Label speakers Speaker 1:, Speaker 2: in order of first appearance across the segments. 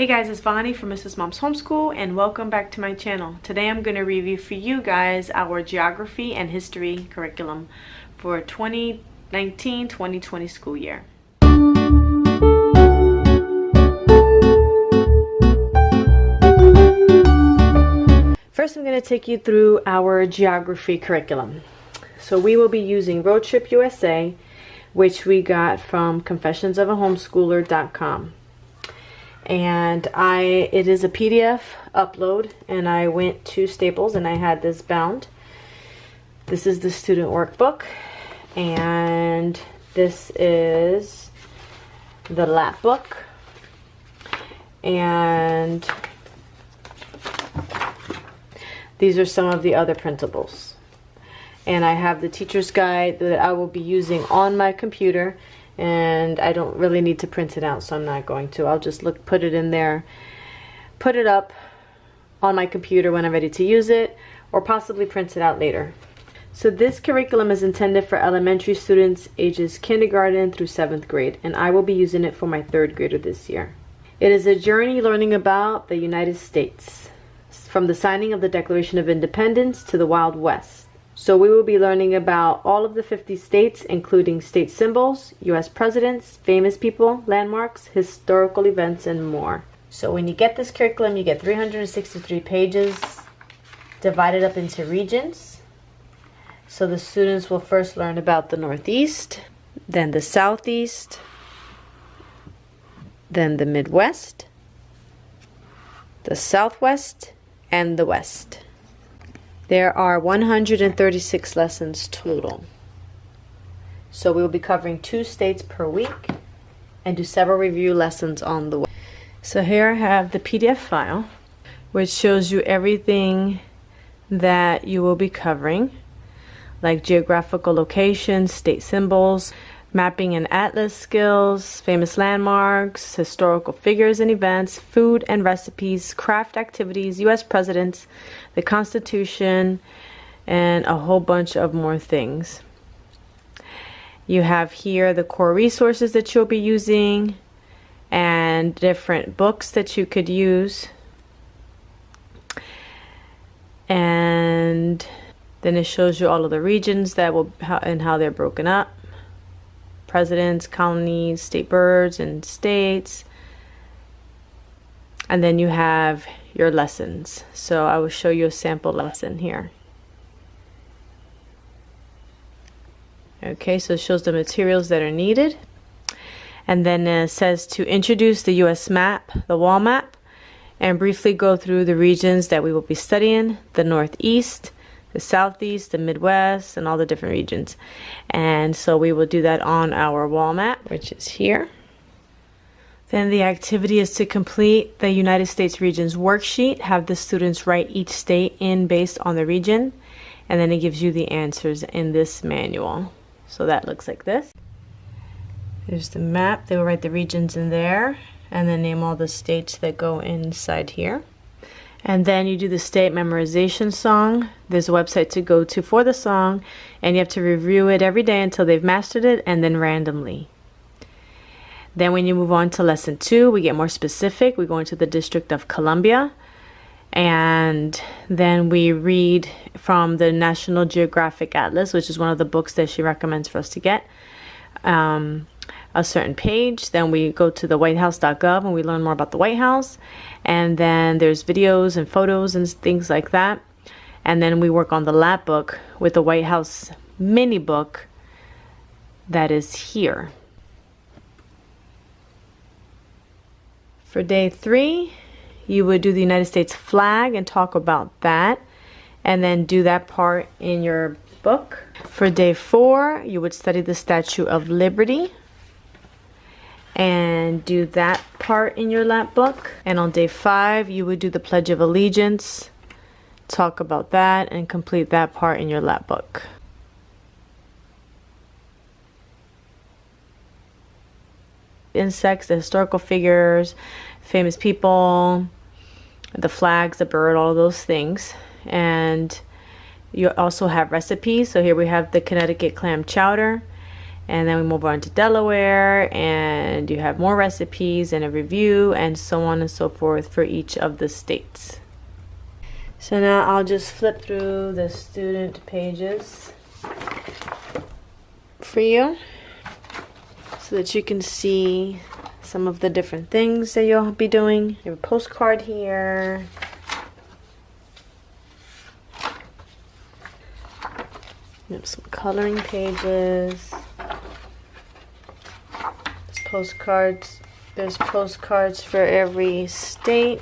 Speaker 1: Hey guys, it's Vani from Mrs. Mom's Homeschool and welcome back to my channel. Today I'm going to review for you guys our geography and history curriculum for 2019-2020 school year. First I'm going to take you through our geography curriculum. So we will be using Road Trip USA, which we got from confessionsofahomeschooler.com. And it is a PDF upload, and I went to Staples and I had this bound. This is the student workbook, and this is the lap book, and these are some of the other printables. And I have the teacher's guide that I will be using on my computer, and I don't really need to print it out, so I'm not going to. I'll just put it in there, put it up on my computer when I'm ready to use it, or possibly print it out later. So this curriculum is intended for elementary students ages kindergarten through 7th grade, and I will be using it for my 3rd grader this year. It is a journey learning about the United States, from the signing of the Declaration of Independence to the Wild West. So we will be learning about all of the 50 states, including state symbols, U.S. presidents, famous people, landmarks, historical events, and more. So when you get this curriculum, you get 363 pages divided up into regions. So the students will first learn about the Northeast, then the Southeast, then the Midwest, the Southwest, and the West. There are 136 lessons total. So we will be covering 2 states per week and do several review lessons on the way. So here I have the PDF file, which shows you everything that you will be covering, like geographical locations, state symbols, mapping and atlas skills, famous landmarks, historical figures and events, food and recipes, craft activities, U.S. presidents, the Constitution, and a whole bunch of more things. You have here the core resources that you'll be using and different books that you could use. And then it shows you all of the regions and how they're broken up. Presidents, colonies, state birds, and states. And then you have your lessons. So I will show you a sample lesson here. Okay, so it shows the materials that are needed. And then it says to introduce the U.S. map, the wall map, and briefly go through the regions that we will be studying, the Northeast, the Southeast, the Midwest, and all the different regions. And so we will do that on our wall map, which is here. Then the activity is to complete the United States regions worksheet, have the students write each state in based on the region, and then it gives you the answers in this manual. So that looks like this. There's the map. They will write the regions in there and then name all the states that go inside here. And then you do the state memorization song. There's a website to go to for the song, and you have to review it every day until they've mastered it, and then randomly. Then when you move on to lesson 2, we get more specific. We go into the District of Columbia, and then we read from the National Geographic Atlas, which is one of the books that she recommends for us to get, a certain page. Then we go to the whitehouse.gov and we learn more about the White House, and then there's videos and photos and things like that. And then we work on the lap book with the White House mini book that is here. For day 3, you would do the United States flag and talk about that, and then do that part in your book. For day 4, you would study the Statue of Liberty and do that part in your lap book. And on day 5, you would do the Pledge of Allegiance, talk about that, and complete that part in your lap book. Insects, the historical figures, famous people, the flags, the bird, all of those things. And you also have recipes. So here we have the Connecticut clam chowder. And then we move on to Delaware, and you have more recipes and a review and so on and so forth for each of the states. So now I'll just flip through the student pages for you so that you can see some of the different things that you'll be doing. You have a postcard here. You have some coloring pages. Postcards. There's postcards for every state.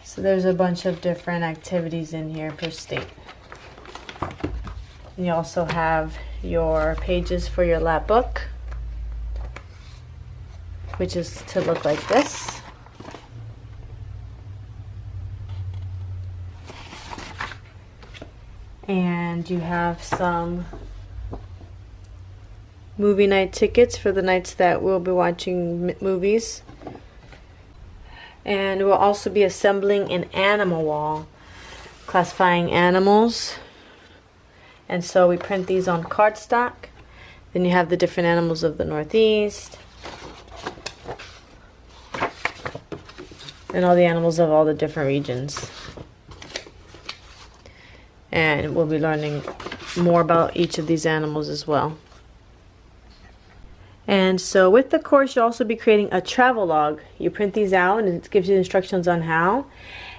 Speaker 1: So there's a bunch of different activities in here per state. And you also have your pages for your lap book, which is to look like this. And you have some movie night tickets for the nights that we'll be watching movies. And we'll also be assembling an animal wall, classifying animals. And so we print these on cardstock. Then you have the different animals of the Northeast. And all the animals of all the different regions. And we'll be learning more about each of these animals as well. And so with the course, you'll also be creating a travel log. You print these out and it gives you instructions on how.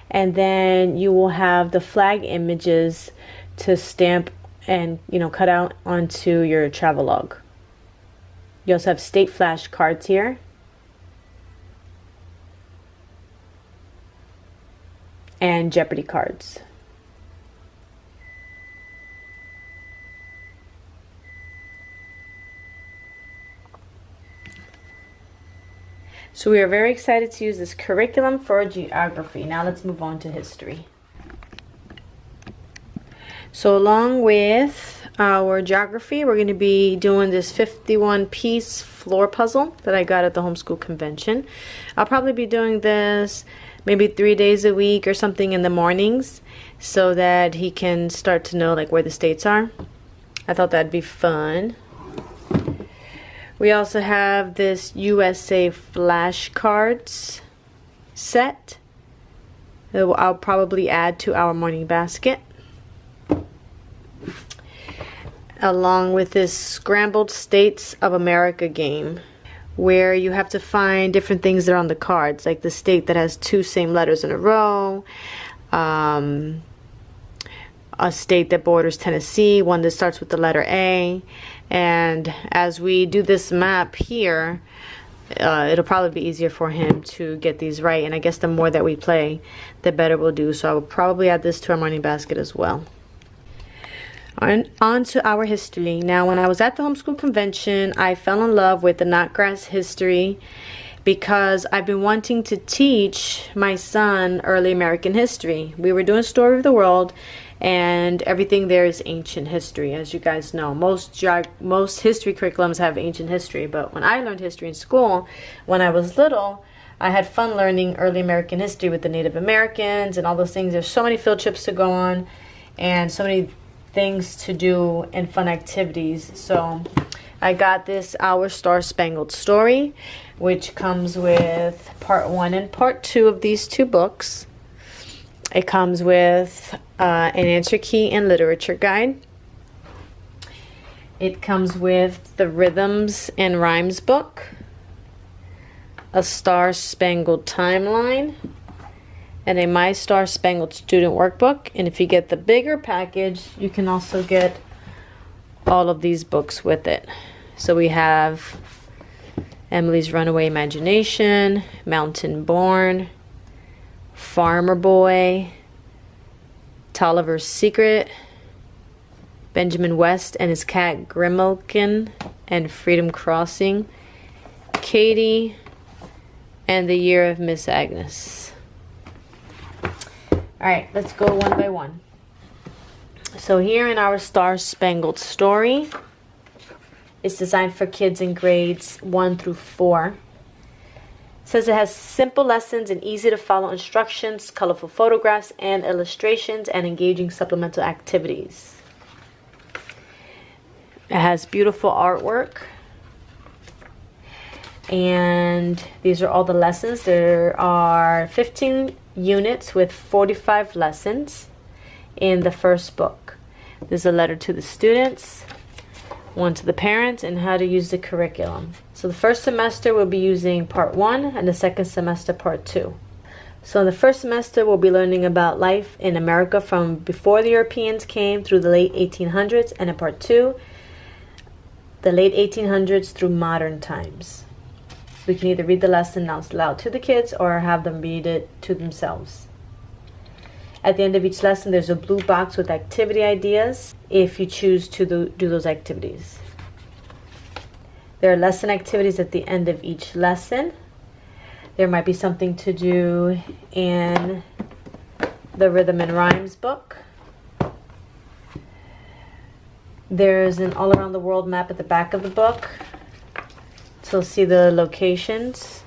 Speaker 1: And then you will have the flag images to stamp and cut out onto your travel log. You also have state flashcards here. And Jeopardy cards. So we are very excited to use this curriculum for geography. Now let's move on to history. So along with our geography, we're going to be doing this 51-piece floor puzzle that I got at the homeschool convention. I'll probably be doing this maybe 3 days a week or something in the mornings so that he can start to know where the states are. I thought that'd be fun. We also have this USA flashcards set that I'll probably add to our morning basket, along with this Scrambled States of America game, where you have to find different things that are on the cards, like the state that has 2 same letters in a row, a state that borders Tennessee, one that starts with the letter A. And as we do this map here, it'll probably be easier for him to get these right. And I guess the more that we play, the better we'll do. So I will probably add this to our morning basket as well. On to our history. Now, when I was at the homeschool convention, I fell in love with the Notgrass History because I've been wanting to teach my son early American history. We were doing Story of the World, and everything there is ancient history, as you guys know. Most history curriculums have ancient history, but when I learned history in school, when I was little, I had fun learning early American history with the Native Americans and all those things. There's so many field trips to go on and so many things to do and fun activities. So I got this Our Star Spangled Story, which comes with part 1 and part 2 of these 2 books. It comes with an answer key and literature guide. It comes with the Rhythms and Rhymes book, a Star Spangled Timeline, and a My Star Spangled Student Workbook. And if you get the bigger package, you can also get all of these books with it. So we have Emily's Runaway Imagination, Mountain Born, Farmer Boy, Tolliver's Secret, Benjamin West and his cat Grimalkin, and Freedom Crossing, Katie, and the Year of Miss Agnes. Alright, let's go one by one. So here in our Star Spangled Story, it's designed for kids in grades 1 through 4. It says it has simple lessons and easy to follow instructions, colorful photographs and illustrations, and engaging supplemental activities. It has beautiful artwork. And these are all the lessons. There are 15 units with 45 lessons in the first book. There's a letter to the students, one to the parents, and how to use the curriculum. So the first semester we'll be using part 1 and the second semester part 2. So in the first semester we'll be learning about life in America from before the Europeans came through the late 1800s, and in part 2, the late 1800s through modern times. We can either read the lesson out loud to the kids or have them read it to themselves. At the end of each lesson, there's a blue box with activity ideas if you choose to do those activities. There are lesson activities at the end of each lesson. There might be something to do in the Rhythm and Rhymes book. There's an all around the world map at the back of the book, so see the locations.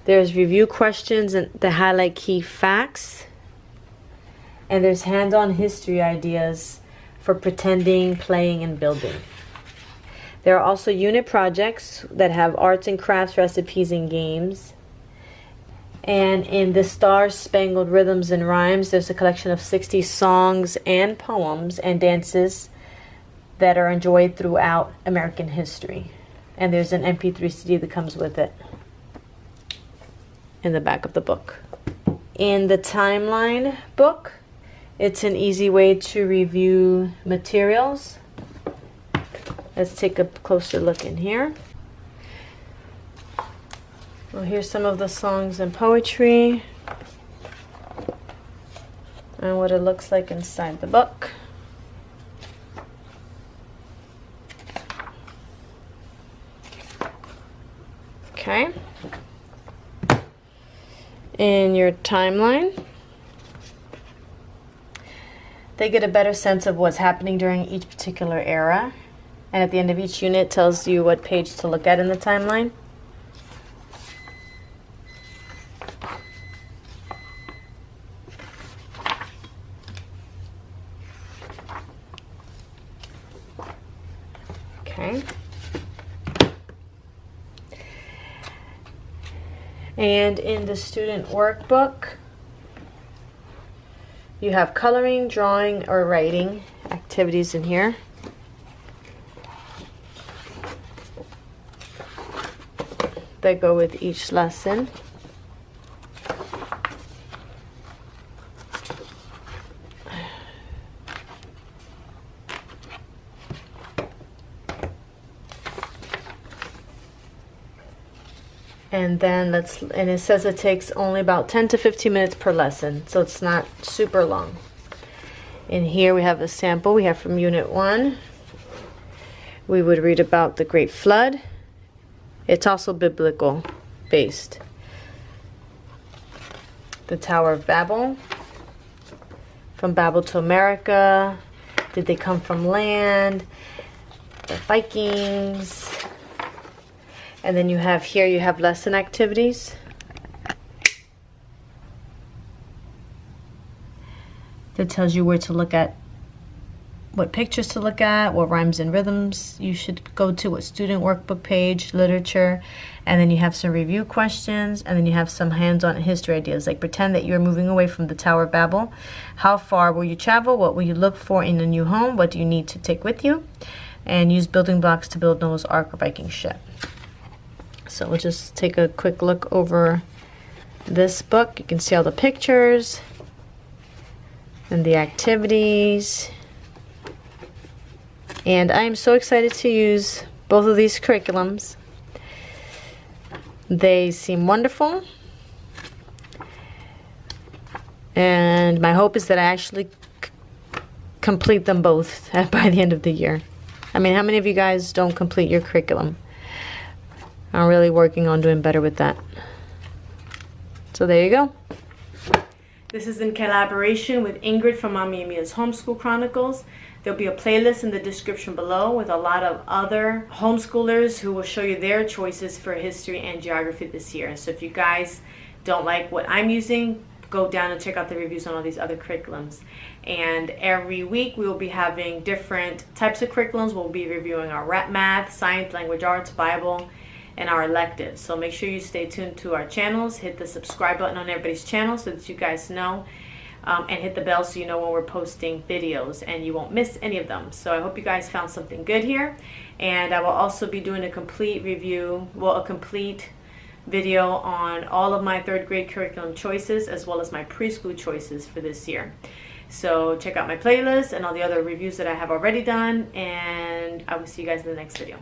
Speaker 1: There's review questions and that highlight key facts. And there's hands-on history ideas for pretending, playing, and building. There are also unit projects that have arts and crafts, recipes, and games. And in the Star Spangled Rhythms and Rhymes, there's a collection of 60 songs and poems and dances that are enjoyed throughout American history. And there's an MP3 CD that comes with it in the back of the book. In the Timeline book, it's an easy way to review materials. Let's take a closer look in here. Well, here's some of the songs and poetry and what it looks like inside the book. Okay. In your timeline, they get a better sense of what's happening during each particular era. And at the end of each unit, it tells you what page to look at in the timeline. Okay. And in the student workbook, you have coloring, drawing, or writing activities in here. That go with each lesson. And then and it says it takes only about 10 to 15 minutes per lesson, so it's not super long. In here we have a sample we have from Unit 1. We would read about the Great Flood. It's also biblical based. The Tower of Babel. From Babel to America. Did they come from land? The Vikings. And then you have lesson activities. That tells you where to look at, what pictures to look at, what rhymes and rhythms you should go to, what student workbook page, literature, and then you have some review questions, and then you have some hands-on history ideas, like pretend that you're moving away from the Tower of Babel. How far will you travel? What will you look for in a new home? What do you need to take with you? And use building blocks to build Noah's Ark or Viking ship. So we'll just take a quick look over this book. You can see all the pictures and the activities. And I am so excited to use both of these curriculums. They seem wonderful. And my hope is that I actually complete them both by the end of the year. I mean, how many of you guys don't complete your curriculum? I'm really working on doing better with that. So there you go. This is in collaboration with Ingrid from Mommy and Mia's Homeschool Chronicles. There'll be a playlist in the description below with a lot of other homeschoolers who will show you their choices for history and geography this year. So if you guys don't like what I'm using, go down and check out the reviews on all these other curriculums. And every week we will be having different types of curriculums. We'll be reviewing our math, science, language arts, Bible, and our electives. So make sure you stay tuned to our channels. Hit the subscribe button on everybody's channel so that you guys know, and hit the bell so you know when we're posting videos and you won't miss any of them. So I hope you guys found something good here, and I will also be doing a complete review, well, a complete video on all of my 3rd grade curriculum choices as well as my preschool choices for this year. So check out my playlist and all the other reviews that I have already done, and I will see you guys in the next video.